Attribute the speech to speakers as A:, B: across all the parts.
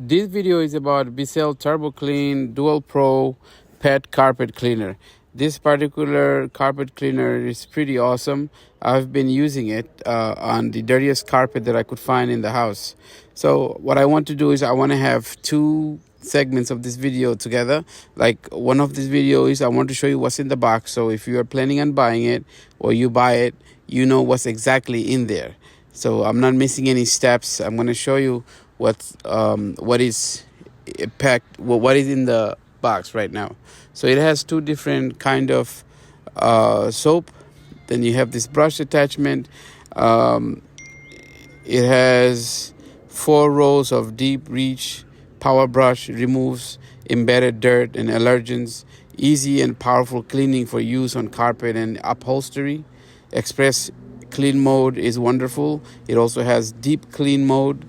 A: This video is about BISSELL TurboClean DualPro Pet Carpet Cleaner. This particular carpet cleaner is pretty awesome. I've been using it on the dirtiest carpet that I could find in the house. So what I want to do is I want to have two segments of this video together. Like one of this video is I want to show you what's in the box. So if you are planning on buying it or you buy it, you know what's exactly in there. So I'm not missing any steps. I'm going to show you what is packed, what is in the box right now. So it has two different kind of soap. Then you have this brush attachment. It has 4 rows of deep reach power brush, removes embedded dirt and allergens. Easy and powerful cleaning for use on carpet and upholstery. Express clean mode is wonderful. It also has deep clean mode.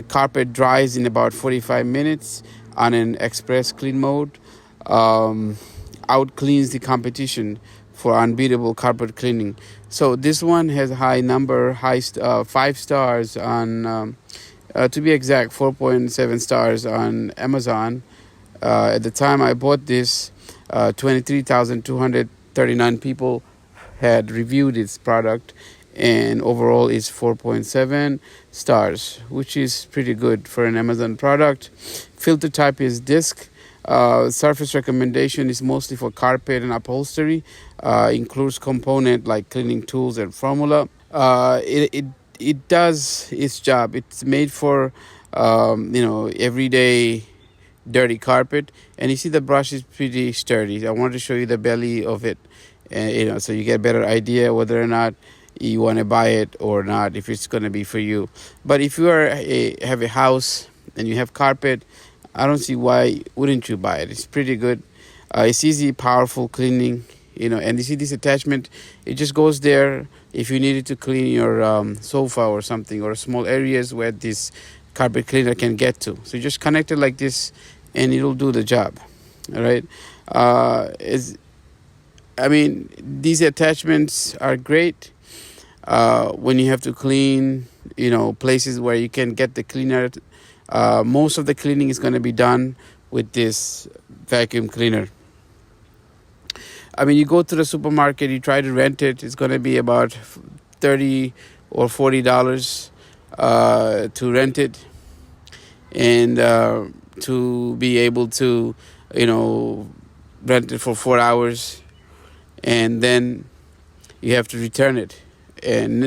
A: Carpet dries in about 45 minutes on an express clean mode. Out cleans the competition for Unbeatable carpet cleaning. So this one has high 5 stars on, to be exact, 4.7 stars on Amazon. At the time I bought this, 23,239 people had reviewed its product, and overall is 4.7 stars, which is pretty good for an Amazon product. Filter type is disc. Surface recommendation is mostly for carpet and upholstery. Includes component like cleaning tools and formula. It does its job. It's made for everyday dirty carpet, and you see the brush is pretty sturdy. I wanted to show you the belly of it, so you get a better idea whether or not you want to buy it or not, if it's going to be for you. But if you have a house and you have carpet, I don't see why wouldn't you buy it. It's pretty good. It's easy, powerful cleaning, and you see this attachment, it just goes there if you needed to clean your sofa or something, or small areas where this carpet cleaner can get to. So you just connect it like this and it'll do the job. All right. These attachments are great when you have to clean, places where you can get the cleaner. Most of the cleaning is going to be done with this vacuum cleaner. You go to the supermarket, you try to rent it, it's going to be about $30 or $40 to rent it, and to be able to, rent it for 4 hours, and then you have to return it. And,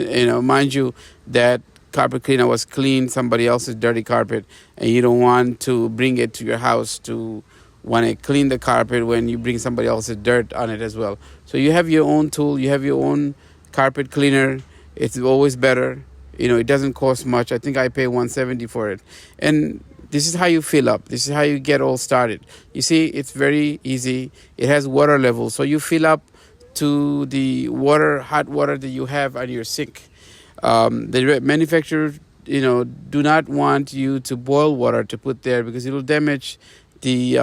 A: mind you, that carpet cleaner was clean somebody else's dirty carpet, and you don't want to bring it to your house to want to clean the carpet when you bring somebody else's dirt on it as well. So you have your own tool, you have your own carpet cleaner. It's always better. It doesn't cost much. I think I pay $170 for it. And this is how you fill up. This is how you get all started. You see, it's very easy. It has water level, so you fill up to the hot water that you have on your sink. The manufacturer, do not want you to boil water to put there, because it'll damage the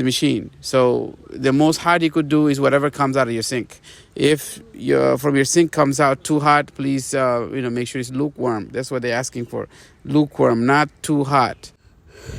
A: machine. So the most hot you could do is whatever comes out of your sink. If from your sink comes out too hot, please make sure it's lukewarm. That's what they're asking for, lukewarm, not too hot.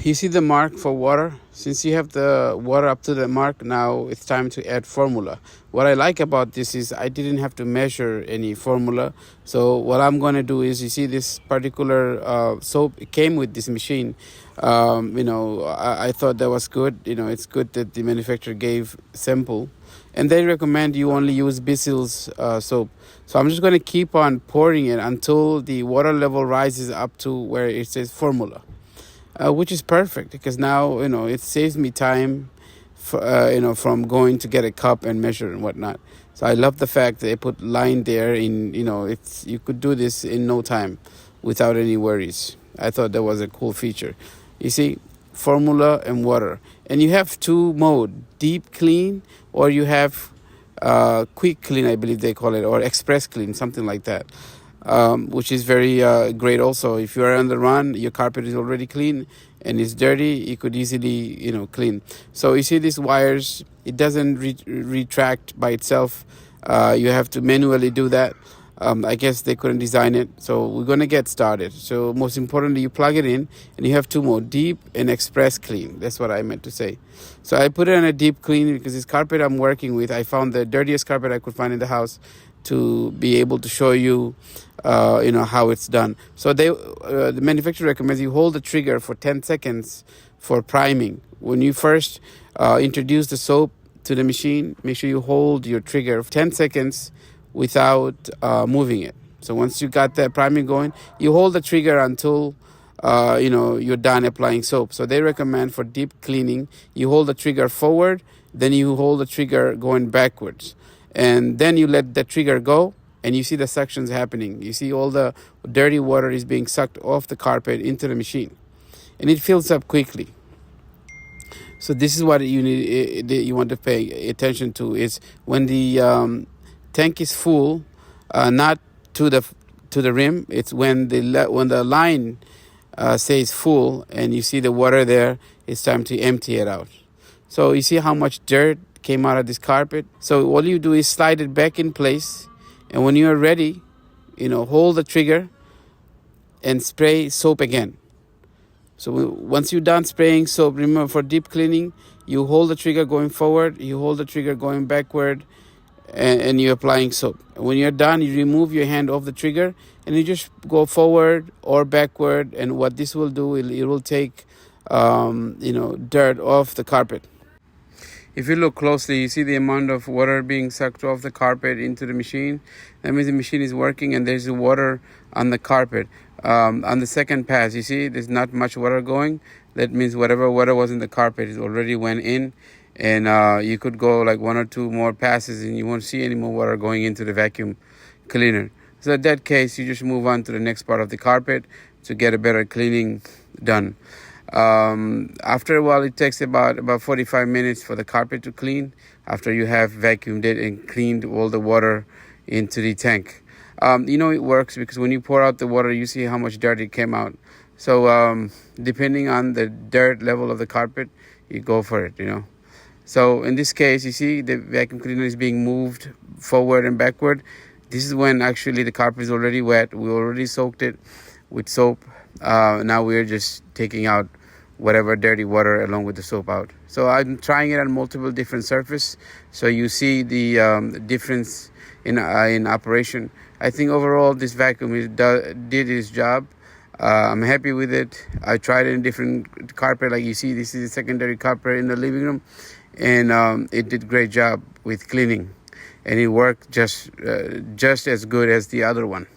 A: You see the mark for water? Since you have the water up to the mark, now it's time to add formula. What I like about this is I didn't have to measure any formula. So what I'm going to do is, you see this particular soap, it came with this machine. I thought that was good. It's good that the manufacturer gave sample. And they recommend you only use BISSELL's soap. So I'm just going to keep on pouring it until the water level rises up to where it says formula. Which is perfect, because now it saves me time from going to get a cup and measure and whatnot. So I love the fact that they put line there. You could do this in no time without any worries. I thought that was a cool feature. You see, formula and water, and you have 2 mode: deep clean, or you have quick clean, I believe they call it, or express clean, something like that. Which is very great also. If you are on the run, your carpet is already clean and it's dirty, you could easily clean. So you see these wires, it doesn't retract by itself. You have to manually do that. I guess they couldn't design it. So we're going to get started. So most importantly, you plug it in and you have two more, deep and express clean. That's what I meant to say. So I put it on a deep clean because this carpet I'm working with, I found the dirtiest carpet I could find in the house to be able to show you, how it's done. So the manufacturer recommends you hold the trigger for 10 seconds for priming. When you first introduce the soap to the machine, make sure you hold your trigger for 10 seconds without moving it. So once you got that priming going, you hold the trigger until you're done applying soap. So they recommend for deep cleaning, you hold the trigger forward, then you hold the trigger going backwards, and then you let the trigger go, and you see the suctions happening. You see all the dirty water is being sucked off the carpet into the machine, and it fills up quickly. So this is what you want to pay attention to, is when the tank is full, not to the rim. It's when the line says full and you see the water there, it's time to empty it out. So you see how much dirt came out of this carpet. So all you do is slide it back in place, and when you are ready, hold the trigger and spray soap again. So once you're done spraying soap, remember, for deep cleaning, you hold the trigger going forward, you hold the trigger going backward, and you're applying soap. When you're done, you remove your hand off the trigger and you just go forward or backward. And what this will do, it will take dirt off the carpet. If you look closely, you see the amount of water being sucked off the carpet into the machine. That means the machine is working and there's water on the carpet. On the second pass, you see there's not much water going. That means whatever water was in the carpet is already went in. And you could go like one or two more passes and you won't see any more water going into the vacuum cleaner. So in that case, you just move on to the next part of the carpet to get a better cleaning done. After a while, it takes about 45 minutes for the carpet to clean after you have vacuumed it and cleaned all the water into the tank. It works because when you pour out the water, you see how much dirt it came out. So depending on the dirt level of the carpet, you go for it, So in this case, you see the vacuum cleaner is being moved forward and backward. This is when actually the carpet is already wet. We already soaked it with soap. Now we're just taking out whatever dirty water along with the soap out. So I'm trying it on multiple different surfaces, so you see the difference in operation. I think overall this vacuum did its job. I'm happy with it. I tried it in different carpet. Like you see, this is the secondary carpet in the living room, and it did a great job with cleaning, and it worked just as good as the other one.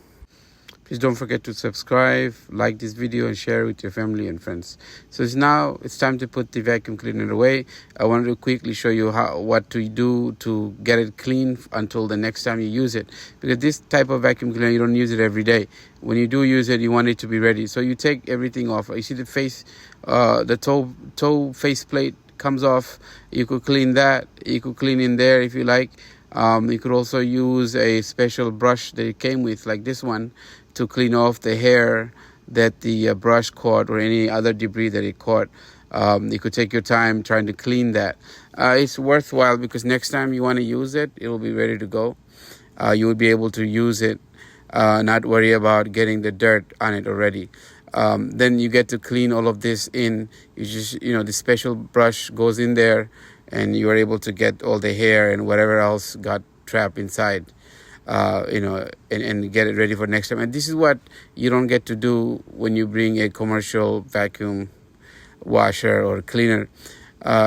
A: Please don't forget to subscribe, like this video, and share it with your family and friends. So it's time to put the vacuum cleaner away. I wanted to quickly show you what to do to get it clean until the next time you use it. Because this type of vacuum cleaner, you don't use it every day. When you do use it, you want it to be ready. So you take everything off. You see the face, the toe faceplate comes off. You could clean that. You could clean in there if you like. You could also use a special brush that it came with, like this one, to clean off the hair that the brush caught or any other debris that it caught. You could take your time trying to clean that. It's worthwhile because next time you want to use it, it will be ready to go. You will be able to use it, not worry about getting the dirt on it already. Then you get to clean all of this in. You just, the special brush goes in there and you are able to get all the hair and whatever else got trapped inside. And get it ready for next time. And this is what you don't get to do when you bring a commercial vacuum washer or cleaner,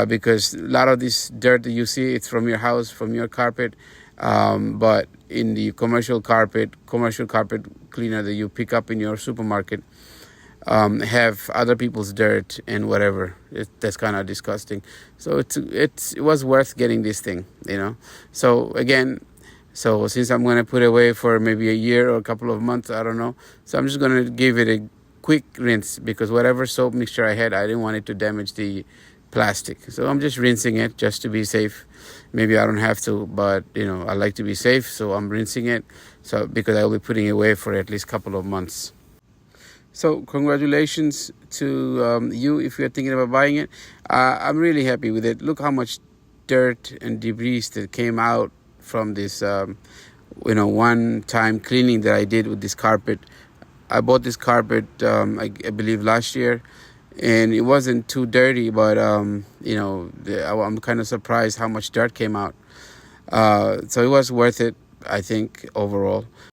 A: because a lot of this dirt that you see, it's from your house, from your carpet. But in the commercial carpet cleaner that you pick up in your supermarket, have other people's dirt and whatever. That's kind of disgusting. So it was worth getting this thing, So again. So since I'm going to put it away for maybe a year or a couple of months, I don't know. So I'm just going to give it a quick rinse because whatever soap mixture I had, I didn't want it to damage the plastic. So I'm just rinsing it just to be safe. Maybe I don't have to, but, I like to be safe. So I'm rinsing it because I will be putting it away for at least a couple of months. So congratulations to you if you're thinking about buying it. I'm really happy with it. Look how much dirt and debris that came out from this one time cleaning that I did with this carpet. I bought this carpet, I believe last year, and it wasn't too dirty, but I'm kind of surprised how much dirt came out. So it was worth it, I think, overall.